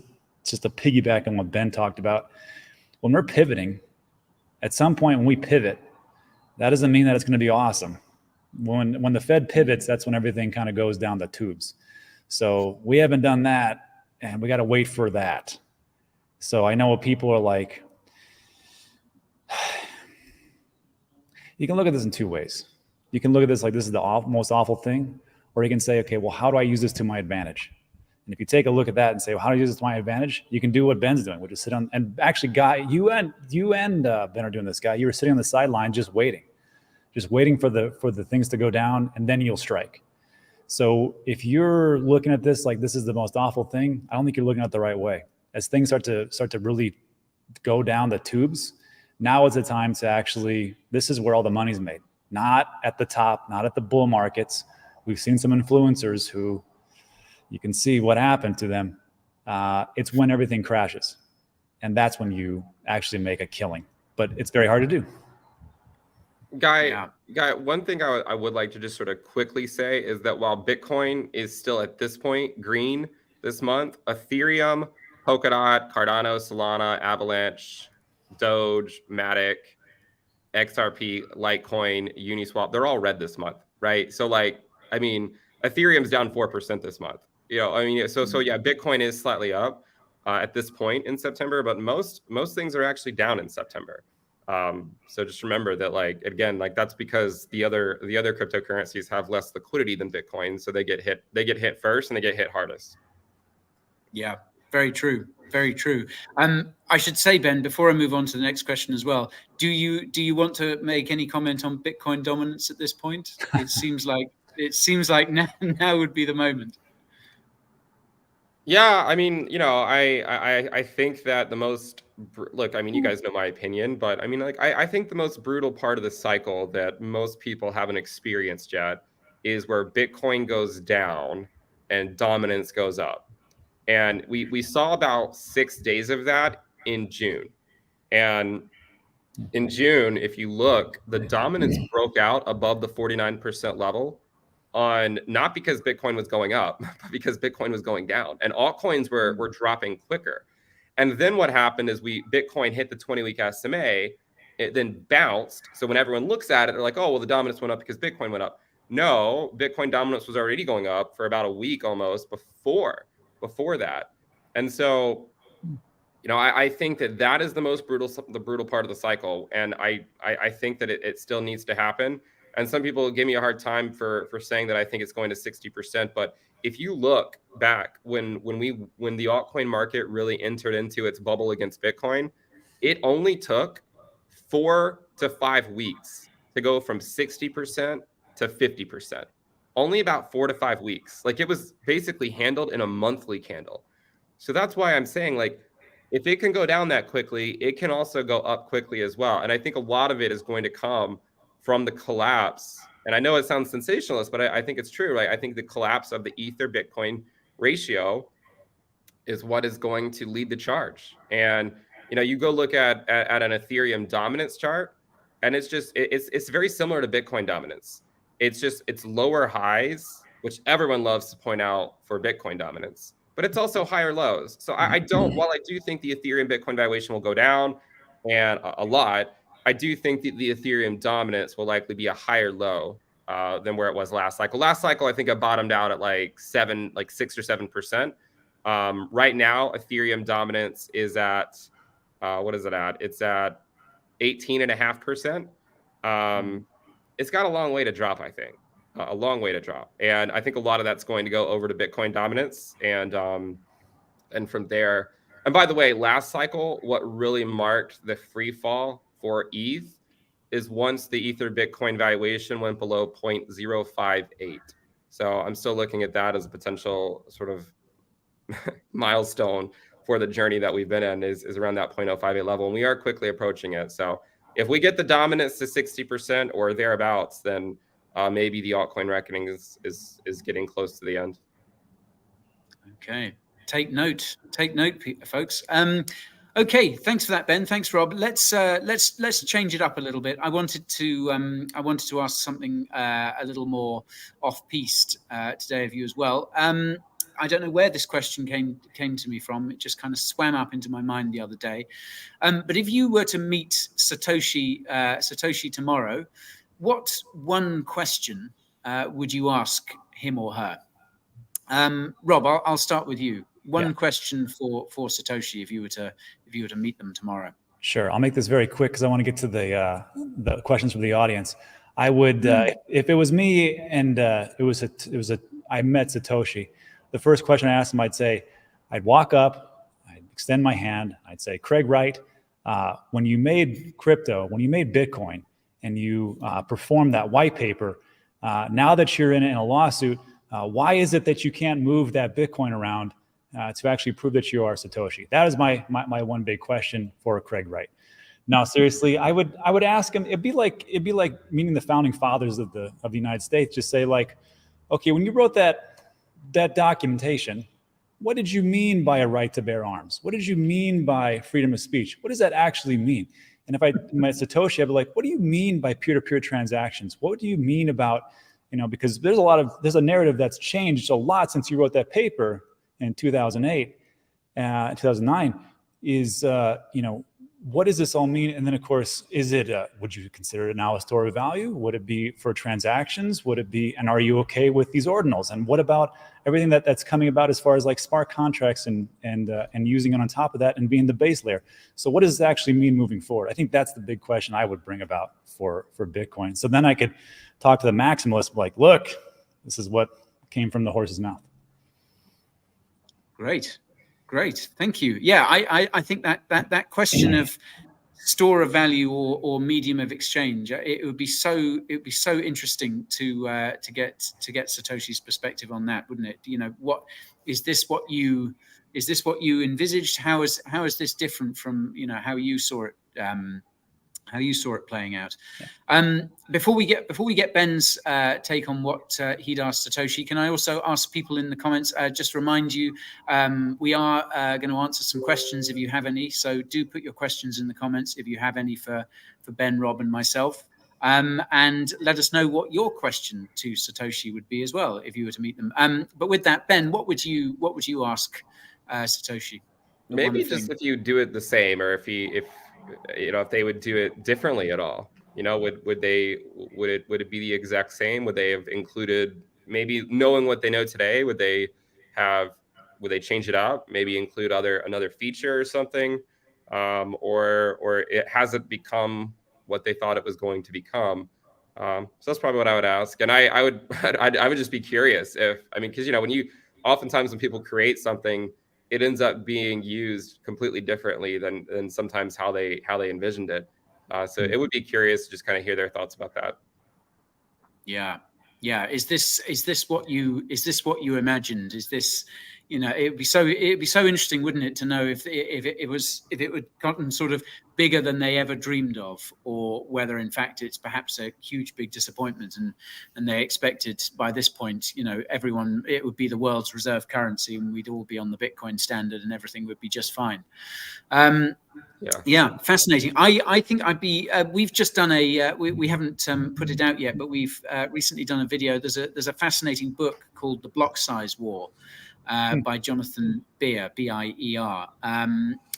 piggyback on what Ben talked about. When we're pivoting, at some point when we pivot, that doesn't mean that it's going to be awesome. When the Fed pivots, that's when everything kind of goes down the tubes. So we haven't done that, and we got to wait for that. So I know what people are like. You can look at this in two ways. You can look at this like this is the most awful thing, or you can say, okay, well, how do I use this to my advantage? And if you take a look at that and say, well, how do I use this to my advantage? You can do what Ben's doing, which is sit on. And actually, Guy, you and Ben are doing this. Guy, you were sitting on the sideline just waiting for the things to go down, and then you'll strike. So if you're looking at this like this is the most awful thing, I don't think you're looking at it the right way. As things start to really go down the tubes, now is the time to actually, this is where all the money's made. Not at the top, not at the bull markets. We've seen some influencers who, you can see what happened to them. It's when everything crashes. And that's when you actually make a killing. But it's very hard to do. Guy, one thing I would like to just sort of quickly say is that while Bitcoin is still at this point green this month, Ethereum, Polkadot, Cardano, Solana, Avalanche, Doge, Matic, XRP, Litecoin, Uniswap, they're all red this month, right? So Ethereum's down 4% this month. So yeah, Bitcoin is slightly up at this point in September, but most things are actually down in September. So just remember that that's because the other cryptocurrencies have less liquidity than Bitcoin, so they get hit first and they get hit hardest. Yeah. Very true. Very true. I should say, Ben, before I move on to the next question as well, do you want to make any comment on Bitcoin dominance at this point? It seems like now would be the moment. Yeah, I think that the most you guys know my opinion, but I think the most brutal part of the cycle that most people haven't experienced yet is where Bitcoin goes down and dominance goes up. And we saw about 6 days of that in June. And in June, if you look, the dominance broke out above the 49% level on not because Bitcoin was going up, but because Bitcoin was going down. And altcoins were dropping quicker. And then what happened is Bitcoin hit the 20-week SMA, it then bounced. So when everyone looks at it, they're like, oh, well, the dominance went up because Bitcoin went up. No, Bitcoin dominance was already going up for about a week almost before that. And so, I think that is the most brutal part of the cycle. And I think that it still needs to happen. And some people give me a hard time for saying that I think it's going to 60%. But if you look back when the altcoin market really entered into its bubble against Bitcoin, it only took 4 to 5 weeks to go from 60% to 50%. Only about 4 to 5 weeks. It was basically handled in a monthly candle. So that's why I'm saying, if it can go down that quickly, it can also go up quickly as well. And I think a lot of it is going to come from the collapse. And I know it sounds sensationalist, but I think it's true, right? I think the collapse of the Ether Bitcoin ratio is what is going to lead the charge. And, you go look at an Ethereum dominance chart, and it's very similar to Bitcoin dominance. It's lower highs, which everyone loves to point out for Bitcoin dominance, but it's also higher lows. So while I do think the Ethereum Bitcoin valuation will go down and a lot, I do think that the Ethereum dominance will likely be a higher low than where it was last cycle. Last cycle, I think it bottomed out at 6 or 7%. Right now, Ethereum dominance is at, what is it at? It's at 18.5%. It's got a long way to drop, I think. A long way to drop. And I think a lot of that's going to go over to Bitcoin dominance. And from there, And by the way, last cycle, what really marked the free fall for ETH is once the Ether Bitcoin valuation went below 0.058. So I'm still looking at that as a potential sort of milestone for the journey that we've been in is around that 0.058 level. And we are quickly approaching it. So if we get the dominance to 60% or thereabouts, then maybe the altcoin reckoning is getting close to the end. Okay. Take note, folks. Okay, thanks for that, Ben. Thanks, Rob. Let's change it up a little bit. I wanted to ask something a little more off-piste today of you as well. I don't know where this question came to me from. It just kind of swam up into my mind the other day. But if you were to meet Satoshi tomorrow, what one question would you ask him or her? Rob, I'll start with you. One question for Satoshi if you were to meet them tomorrow. Sure, I'll make this very quick because I want to get to the questions from the audience. I would, if it was me and I met Satoshi, the first question I asked him, I'd walk up, I'd extend my hand, I'd say, Craig Wright, when you made crypto, when you made Bitcoin, and you performed that white paper, now that you're in a lawsuit, why is it that you can't move that Bitcoin around to actually prove that you are Satoshi? That is my one big question for Craig Wright. Now, seriously, I would ask him. It'd be like meeting the founding fathers of the United States. Just say like, okay, when you wrote that documentation, what did you mean by a right to bear arms? What did you mean by freedom of speech? What does that actually mean? And if I met Satoshi, I'd be like, what do you mean by peer-to-peer transactions? What do you mean about, because there's a narrative that's changed a lot since you wrote that paper in 2008, 2009 is, what does this all mean? And then of course, would you consider it now a store of value? Would it be for transactions? Would it be, and are you okay with these ordinals? And what about everything that's coming about as far as like smart contracts and using it on top of that and being the base layer? So what does this actually mean moving forward? I think that's the big question I would bring about for Bitcoin. So then I could talk to the maximalist, like, look, this is what came from the horse's mouth. Great, thank you. Yeah, I think that question of store of value or medium of exchange, it would be so interesting to get Satoshi's perspective on that, wouldn't it? What is this? What you envisaged? How is this different from how you saw it? How you saw it playing out. Yeah. Before we get Ben's take on what he'd asked Satoshi, can I also ask people in the comments, just remind you, we are going to answer some questions if you have any. So do put your questions in the comments if you have any for Ben, Rob, and myself. And let us know what your question to Satoshi would be as well if you were to meet them. But with that, Ben, what would you ask Satoshi? Maybe just if you do it the same, or if they would do it differently at all. Would it be the exact same? Would they have included, maybe knowing what they know today, would they change it up? Maybe include another feature or something, or it hasn't become what they thought it was going to become. So that's probably what I would ask. And I would just be curious because oftentimes when people create something, it ends up being used completely differently than sometimes how they envisioned it. So it would be curious to just kind of hear their thoughts about that. Yeah. Is this what you imagined? Is this, it'd be so interesting, wouldn't it, to know if it would gotten sort of bigger than they ever dreamed of, or whether in fact it's perhaps a huge big disappointment and they expected by this point, it would be the world's reserve currency and we'd all be on the Bitcoin standard and everything would be just fine. Yeah, fascinating. I think we've just done we haven't put it out yet, but we've recently done a video. There's a fascinating book called The Block Size War by Jonathan Beer, B-I-E-R,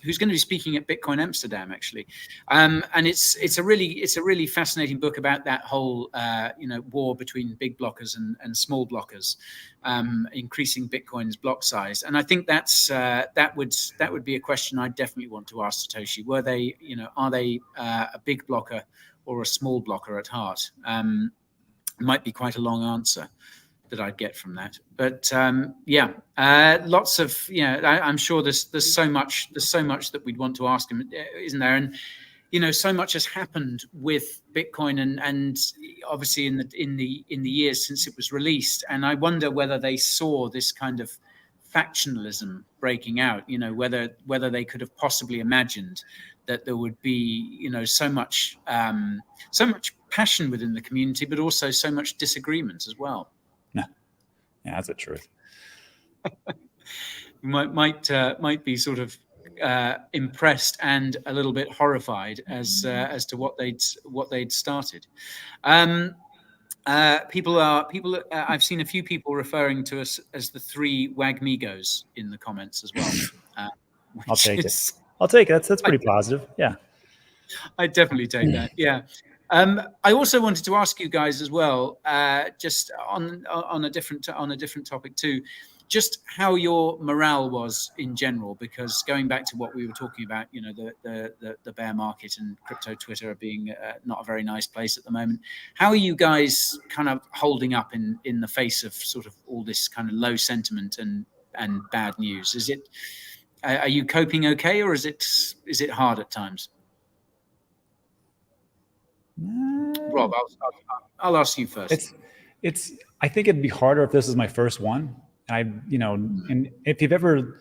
who's going to be speaking at Bitcoin Amsterdam actually, and it's a really fascinating book about that whole war between big blockers and small blockers, increasing Bitcoin's block size. And I think that would be a question I definitely want to ask Satoshi. Are they a big blocker or a small blocker at heart? Might be quite a long answer. I'd get from that. But lots of I'm sure there's so much that we'd want to ask him, isn't there? And so much has happened with Bitcoin and obviously in the years since it was released. And I wonder whether they saw this kind of factionalism breaking out, whether they could have possibly imagined that there would be, so much passion within the community, but also so much disagreement as well. Yeah, that's the truth. might be sort of impressed and a little bit horrified as to what they'd started. I've seen a few people referring to us as the three Wagmigos in the comments as well. I'll take it. That's pretty positive. Yeah, I'd definitely take that. Yeah. I also wanted to ask you guys as well, just on a different topic too, just how your morale was in general, because going back to what we were talking about, the bear market and crypto Twitter being not a very nice place at the moment. How are you guys kind of holding up in the face of sort of all this kind of low sentiment and bad news? Are you coping okay, or is it hard at times? Rob, I'll ask you first. I think it'd be harder if this is my first one. And if you've ever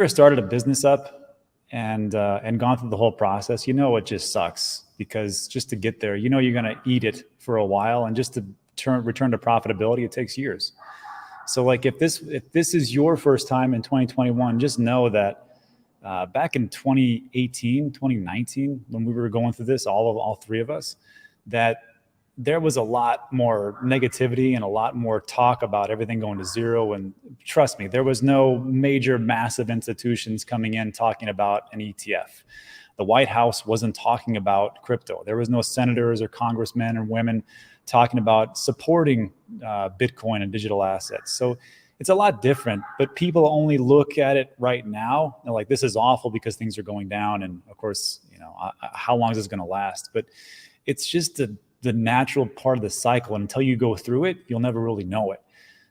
started a business up and gone through the whole process, it just sucks, because just to get there, you're going to eat it for a while, and just to return to profitability, it takes years. So like if this is your first time in 2021, just know that back in 2018, 2019, when we were going through this, all three of us, that there was a lot more negativity and a lot more talk about everything going to zero. And trust me, there was no major, massive institutions coming in talking about an ETF. The White House wasn't talking about crypto. There was no senators or congressmen or women talking about supporting Bitcoin and digital assets. So it's a lot different, but people only look at it right now. They're like, this is awful because things are going down. And of course, how long is this going to last? But it's just the natural part of the cycle. And until you go through it, you'll never really know it.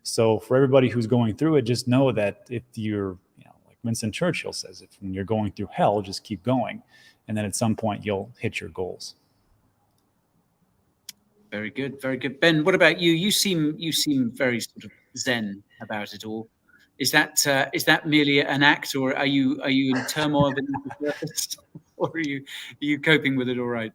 So for everybody who's going through it, just know that if you're, like Winston Churchill says, when you're going through hell, just keep going. And then at some point you'll hit your goals. Very good. Very good. Ben, what about you? You seem very sort of zen about it all. Is that merely an act, or are you in turmoil beneath the surface, or are you coping with it all right?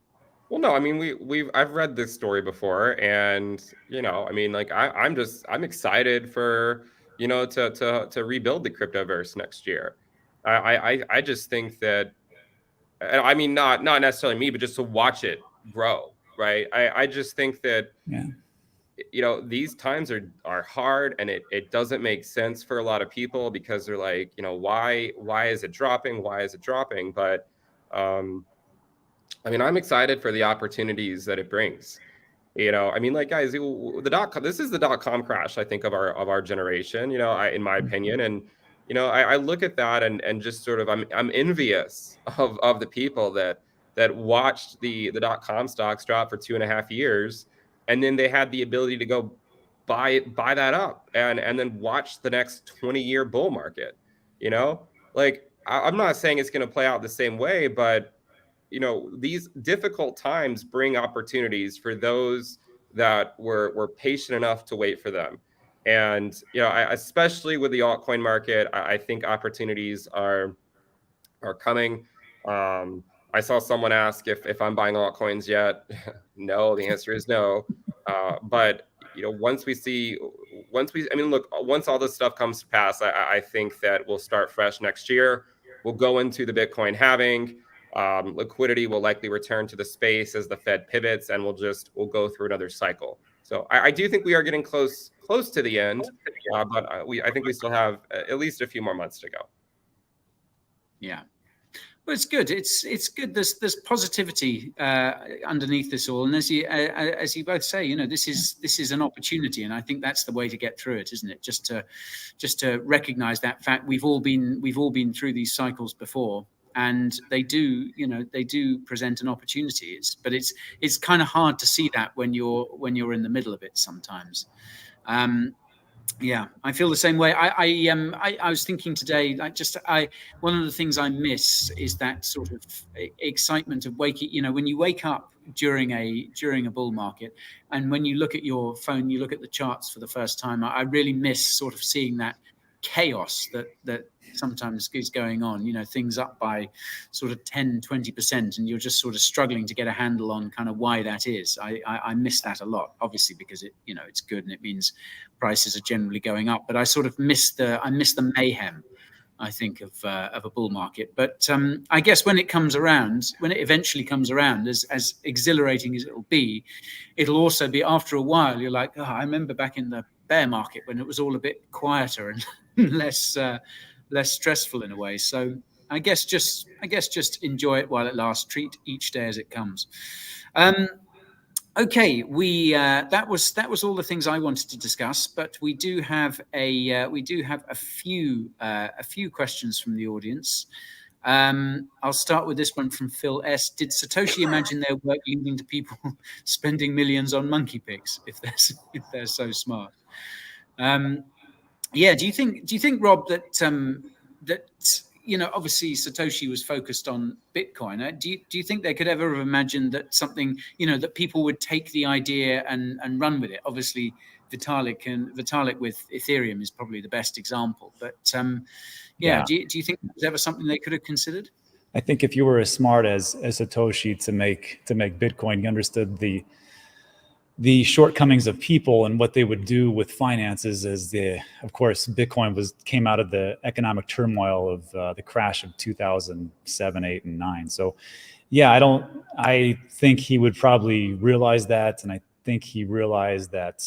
Well, no, I mean, I've read this story before, and I mean, like I'm excited for to rebuild the cryptoverse next year. I just think that, I mean, not necessarily me, but just to watch it grow, right? I just think that these times are hard, and it doesn't make sense for a lot of people, because they're like, why is it dropping? Why is it dropping? But I mean, I'm excited for the opportunities that it brings. I mean, like, guys, this is the .com crash, I think, of our generation, in my opinion. And, I look at that and just sort of, I'm envious of the people that watched the .com stocks drop for 2.5 years. And then they had the ability to go buy that up and then watch the next 20-year bull market. Like, I'm not saying it's going to play out the same way, but these difficult times bring opportunities for those that were patient enough to wait for them. And, especially with the altcoin market, I think opportunities are coming. I saw someone ask if I'm buying altcoins yet. No, the answer is no. But once all this stuff comes to pass, I think that we'll start fresh next year. We'll go into the Bitcoin halving. Liquidity will likely return to the space as the Fed pivots, and we'll go through another cycle. So I do think we are getting close to the end, but I think we still have at least a few more months to go. Yeah. Well, it's good. It's good. There's positivity underneath this all, and as you both say, this is an opportunity, and I think that's the way to get through it, isn't it? Just to recognize that fact. We've all been through these cycles before, and they do present an opportunity. But it's kind of hard to see that when you're in the middle of it sometimes. Yeah, I feel the same way. I was thinking today, one of the things I miss is that sort of excitement of waking. When you wake up during a bull market, and when you look at your phone, you look at the charts for the first time. I really miss sort of seeing that chaos that sometimes is going on, things up by sort of 10-20%, and you're just sort of struggling to get a handle on kind of why that is. I miss that a lot, obviously, because it's good and it means prices are generally going up, but I sort of miss the mayhem, I think, of a bull market. But I guess when it eventually comes around, as exhilarating as it'll be, it'll also be, after a while, you're like, oh, I remember back in the bear market when it was all a bit quieter and less stressful in a way. So I guess just enjoy it while it lasts. Treat each day as it comes. Okay, that was all the things I wanted to discuss, but we do have a few questions from the audience. I'll start with this one from Phil S. Did Satoshi imagine their work leading to people spending millions on monkey pigs if they're so smart? Yeah, do you think, Rob, that obviously Satoshi was focused on Bitcoin. Do you think they could ever have imagined that something, that people would take the idea and run with it? Obviously, Vitalik with Ethereum is probably the best example. But yeah. Do you think it was ever something they could have considered? I think if you were as smart as Satoshi to make Bitcoin, you understood the shortcomings of people and what they would do with finances, of course, Bitcoin came out of the economic turmoil of the crash of 2007, 8, and 9. So yeah, I think he would probably realize that. And I think he realized that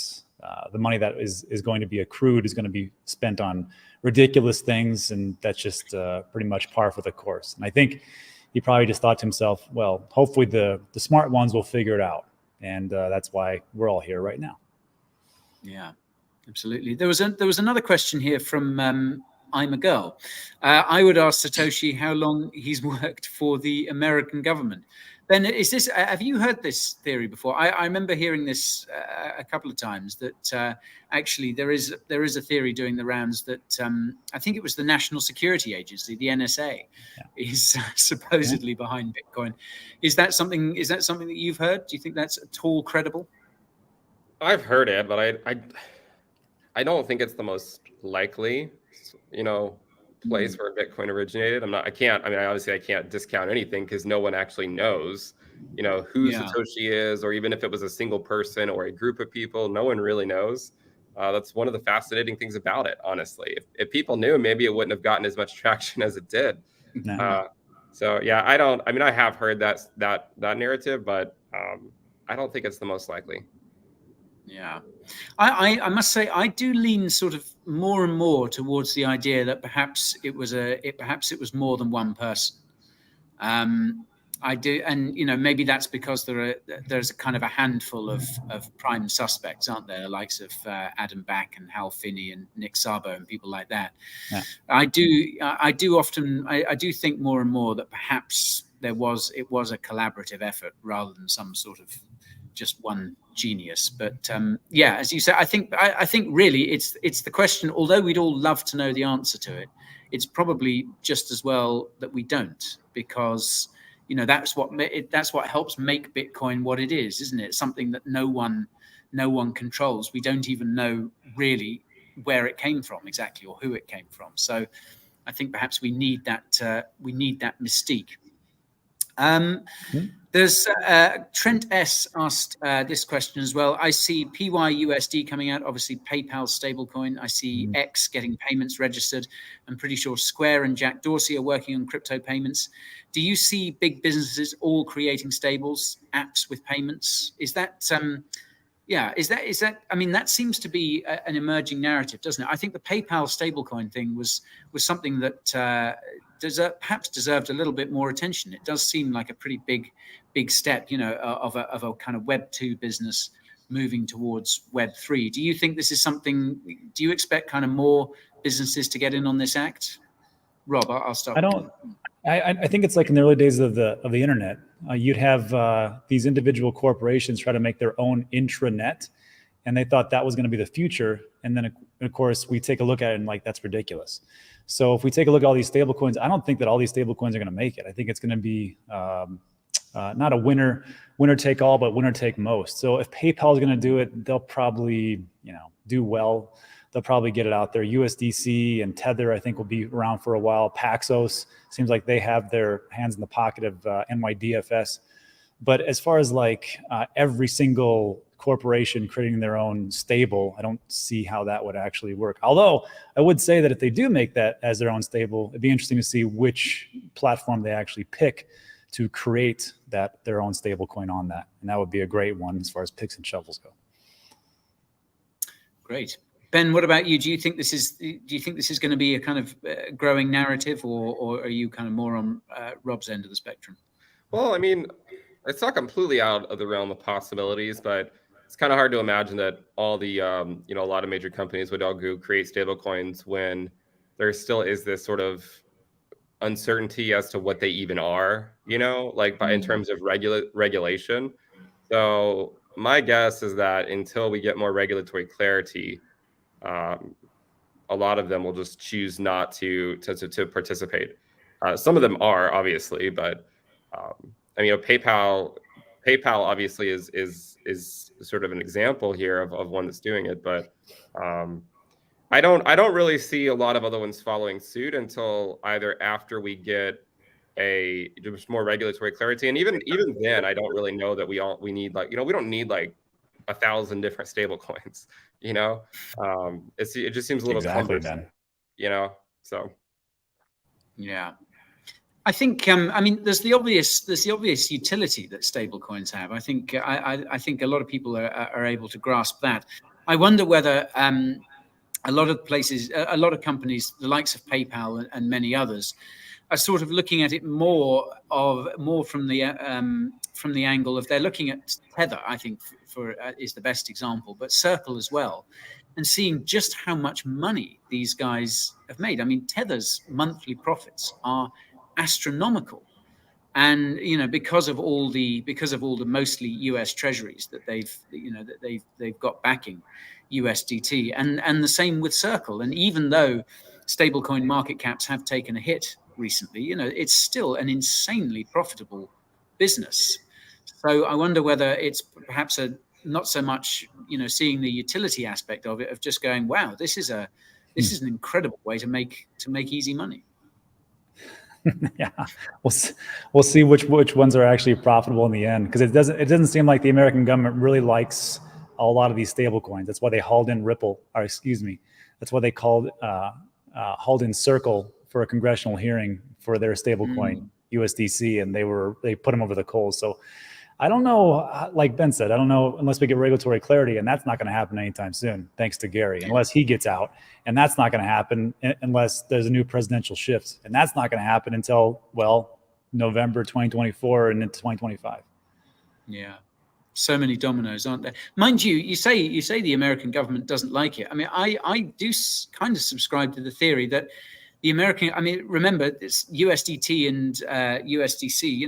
the money that is going to be accrued is going to be spent on ridiculous things. And that's just pretty much par for the course. And I think he probably just thought to himself, well, hopefully the smart ones will figure it out. And that's why we're all here right now. Yeah, absolutely. There was another question here from I'm a Girl. I would ask Satoshi how long he's worked for the American government. Ben, have you heard this theory before? I remember hearing this a couple of times, that actually there is a theory doing the rounds that I think it was the National Security Agency, the NSA, is supposedly behind Bitcoin. Is that something that you've heard? Do you think that's at all credible? I've heard it, but I don't think it's the most likely, place where Bitcoin originated. I can't discount anything because no one actually knows, who Satoshi is, or even if it was a single person or a group of people, no one really knows. That's one of the fascinating things about it, honestly. If people knew, maybe it wouldn't have gotten as much traction as it did. So yeah, I have heard that narrative, but I don't think it's the most likely. Yeah, I must say I do lean sort of more and more towards the idea that perhaps it was more than one person. I do, and maybe that's because there's a kind of a handful of prime suspects, aren't there? The likes of Adam Back and Hal Finney and Nick Szabo and people like that. Yeah. I do think more and more that perhaps it was a collaborative effort rather than some sort of just one genius. But yeah, as you say, I think really it's the question. Although we'd all love to know the answer to it, it's probably just as well that we don't, because that's what helps make Bitcoin what it is, isn't it? Something that no one controls. We don't even know really where it came from exactly, or who it came from. So I think perhaps we need that mystique. There's Trent S asked this question as well. I see PYUSD coming out, obviously PayPal's stablecoin. I see X getting payments registered. I'm pretty sure Square and Jack Dorsey are working on crypto payments. Do you see big businesses all creating apps with payments? Is that I mean, that seems to be an emerging narrative, doesn't it? I think the PayPal stablecoin thing was something that perhaps deserved a little bit more attention. It does seem like a pretty big step, of a kind of Web 2 business moving towards Web 3. Do you think this is something? Do you expect kind of more businesses to get in on this act? Rob, I'll start. I think it's like in the early days of the internet. You'd have these individual corporations try to make their own intranet, and they thought that was going to be the future. And then, of course, we take a look at it and like, that's ridiculous. So if we take a look at all these stable coins, I don't think that all these stable coins are going to make it. I think it's going to be not a winner take all, but winner take most. So if PayPal is going to do it, they'll probably, do well. They'll probably get it out there. USDC and Tether, I think, will be around for a while. Paxos seems like they have their hands in the pocket of NYDFS. But as far as like every single corporation creating their own stable, I don't see how that would actually work. Although I would say that if they do make that as their own stable, it'd be interesting to see which platform they actually pick to create their own stable coin on that. And that would be a great one as far as picks and shovels go. Great. Ben, what about you? Do you think this is going to be a kind of growing narrative, or are you kind of more on Rob's end of the spectrum? Well, I mean, it's not completely out of the realm of possibilities, but it's kind of hard to imagine that all the, a lot of major companies would all go create stable coins when there still is this sort of uncertainty as to what they even are, in terms of regulation. So my guess is that until we get more regulatory clarity, a lot of them will just choose not to participate. Some of them are, obviously, but PayPal obviously is sort of an example here of one that's doing it, but I don't really see a lot of other ones following suit until either after we get just more regulatory clarity, and even then, I don't really know that we need we don't need like 1,000 different stable coins. It just seems a little cumbersome. So yeah. I think there's the obvious utility that stable coins have. I think a lot of people are able to grasp that. I wonder whether a lot of companies, the likes of PayPal and many others, are sort of looking at it more from the angle of they're looking at Tether. I think is the best example, but Circle as well, and seeing just how much money these guys have made. I mean, Tether's monthly profits are astronomical, and because of all the mostly US treasuries that they've got backing USDT, and the same with Circle. And even though stablecoin market caps have taken a hit recently, it's still an insanely profitable business. So I wonder whether it's perhaps not so much seeing the utility aspect of it, of just going, wow, this is an incredible way to make easy money. Yeah, we'll see which ones are actually profitable in the end, because it doesn't seem like the American government really likes a lot of these stable coins. That's why they hauled in that's why they hauled in Circle for a congressional hearing for their stable coin USDC, and they put them over the coals. So I don't know, like Ben said, I don't know unless we get regulatory clarity, and that's not going to happen anytime soon, thanks to Gary, unless he gets out. And that's not going to happen unless there's a new presidential shift. And that's not going to happen until, November 2024 and into 2025. Yeah. So many dominoes, aren't there? Mind you, you say the American government doesn't like it. I mean, I do kind of subscribe to the theory that the American, remember, it's USDT and USDC,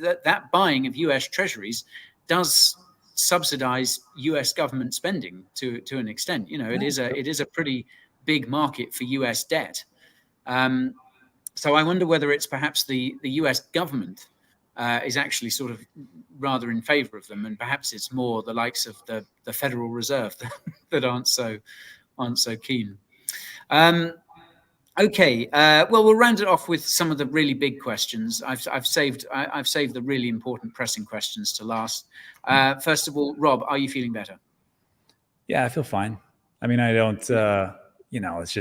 that buying of US treasuries does subsidize US government spending to an extent. It is a pretty big market for US debt. So I wonder whether it's perhaps the US government is actually sort of rather in favor of them, and perhaps it's more the likes of the Federal Reserve that aren't so keen. Okay, well, we'll round it off with some of the really big questions. I've saved the really important pressing questions to last. First of all, Rob, are you feeling better? Yeah, I feel fine. I mean, I don't. It's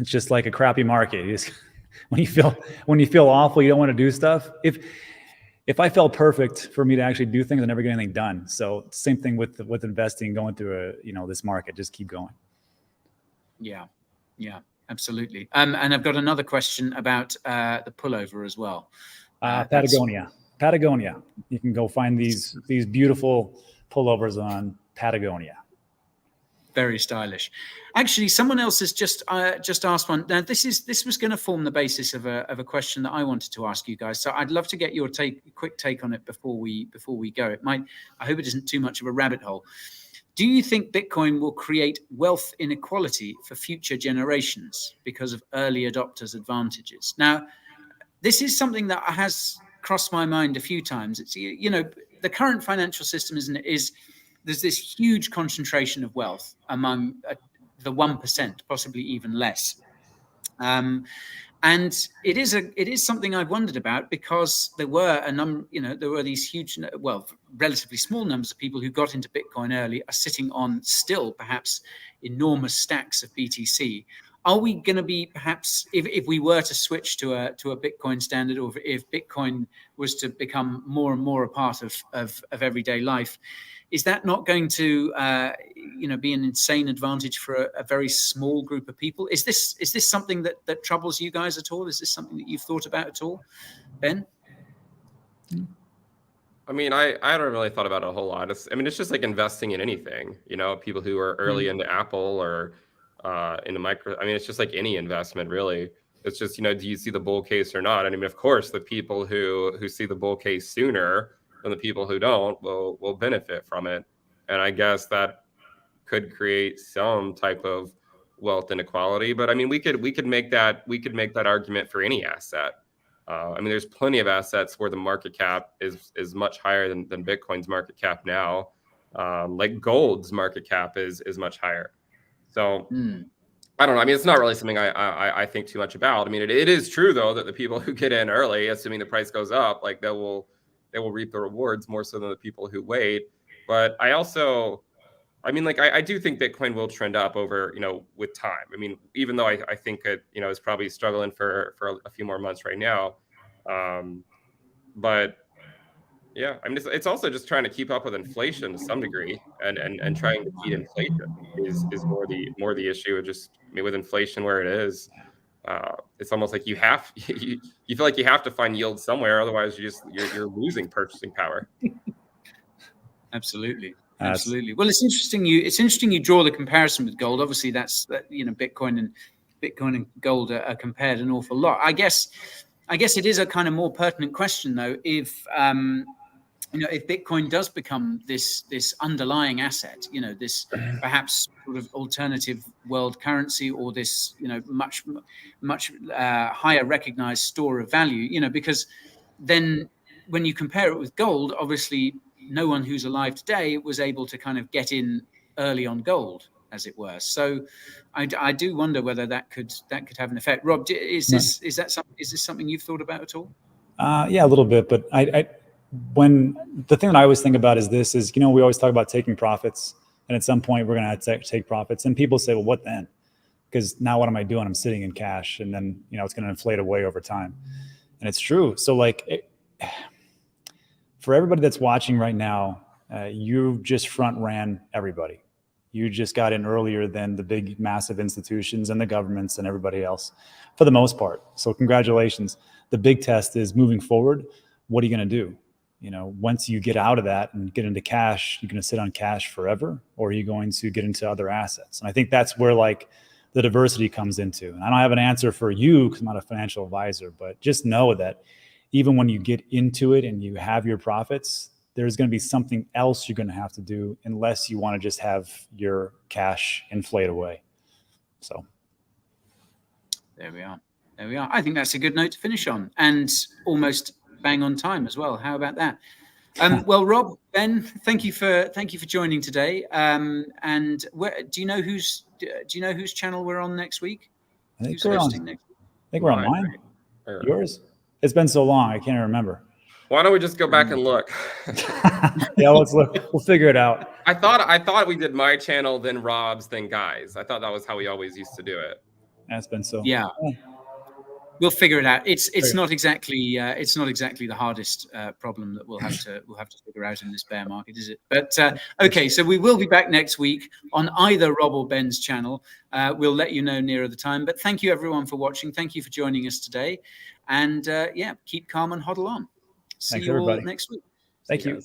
just like a crappy market. When you feel awful, you don't want to do stuff. If I felt perfect for me to actually do things, I never get anything done. So same thing with investing, going through this market. Just keep going. Yeah. Absolutely. And I've got another question about the pullover as well. Patagonia. You can go find these beautiful pullovers on Patagonia. Very stylish. Actually, someone else has just asked one. Now, this was going to form the basis of a question that I wanted to ask you guys. So I'd love to get your quick take on it before we go. I hope it isn't too much of a rabbit hole. Do you think Bitcoin will create wealth inequality for future generations because of early adopters' advantages? Now, this is something that has crossed my mind a few times. It's, you know, the current financial system is there's this huge concentration of wealth among the 1%, possibly even less. And it is something I've wondered about, because there were there were these huge, well, relatively small numbers of people who got into Bitcoin early are sitting on still perhaps enormous stacks of BTC. Are we going to be, perhaps, if we were to switch to a Bitcoin standard, or if Bitcoin was to become more and more a part of everyday life, is that not going to be an insane advantage for a very small group of people? Is this something that troubles you guys at all? Is this something that you've thought about at all, Ben? I mean, I haven't really thought about it a whole lot. I mean, it's just like investing in anything, you know, people who are early into Apple or into micro. I mean, it's just like any investment, really. It's just, you know, do you see the bull case or not? And I mean, of course, the people who see the bull case sooner than the people who don't will benefit from it. And I guess that could create some type of wealth inequality. But I mean, we could make that argument for any asset. I mean, there's plenty of assets where the market cap is much higher than Bitcoin's market cap now. Like gold's market cap is much higher. So I don't know. I mean, it's not really something I think too much about. I mean, it is true though that the people who get in early, assuming the price goes up, like they will reap the rewards more so than the people who wait. But I mean, like I do think Bitcoin will trend up over, you know, with time. I mean, even though I think it, you know, is probably struggling for a few more months right now. But yeah, I mean, it's also just trying to keep up with inflation to some degree, and trying to beat inflation is more the issue. Just, I mean, with inflation where it is, it's almost like you feel like you have to find yield somewhere, otherwise you're losing purchasing power. Absolutely. Absolutely. Well, it's interesting you draw the comparison with gold. Obviously, Bitcoin and gold are compared an awful lot. I guess it is a kind of more pertinent question, though, if Bitcoin does become this underlying asset, you know, this perhaps sort of alternative world currency, or this, you know, much higher recognized store of value, you know, because then when you compare it with gold, obviously no one who's alive today was able to kind of get in early on gold, as it were. So I do wonder whether that could have an effect. Rob, is this something you've thought about at all? Yeah, a little bit, but when the thing that I always think about is you know, we always talk about taking profits, and at some point we're going to have to take profits, and people say, well, what then? Because now what am I doing? I'm sitting in cash, and then, you know, it's going to inflate away over time. And it's true. So like, for everybody that's watching right now, you just front ran everybody. You just got in earlier than the big, massive institutions and the governments and everybody else, for the most part. So congratulations. The big test is moving forward. What are you going to do? You know, once you get out of that and get into cash, you're going to sit on cash forever, or are you going to get into other assets? And I think that's where like the diversity comes into. And I don't have an answer for you because I'm not a financial advisor, but just know that even when you get into it and you have your profits, there's going to be something else you're going to have to do, unless you want to just have your cash inflate away. So there we are. I think that's a good note to finish on, and almost bang on time as well. How about that? Well, Rob, Ben, thank you for joining today. And do you know whose channel we're on next week? Who's hosting next week? I think we're on mine. Yours? It's been so long, I can't remember. Why don't we just go back and look? Yeah, let's look. We'll figure it out. I thought we did my channel, then Rob's, then Guy's. I thought that was how we always used to do it. That's been so. Yeah. We'll figure it out. It's not exactly the hardest problem that we'll have to figure out in this bear market, is it? But okay, so we will be back next week on either Rob or Ben's channel. We'll let you know nearer the time. But thank you everyone for watching. Thank you for joining us today. And keep calm and hodl on. See you all next week. Thank you.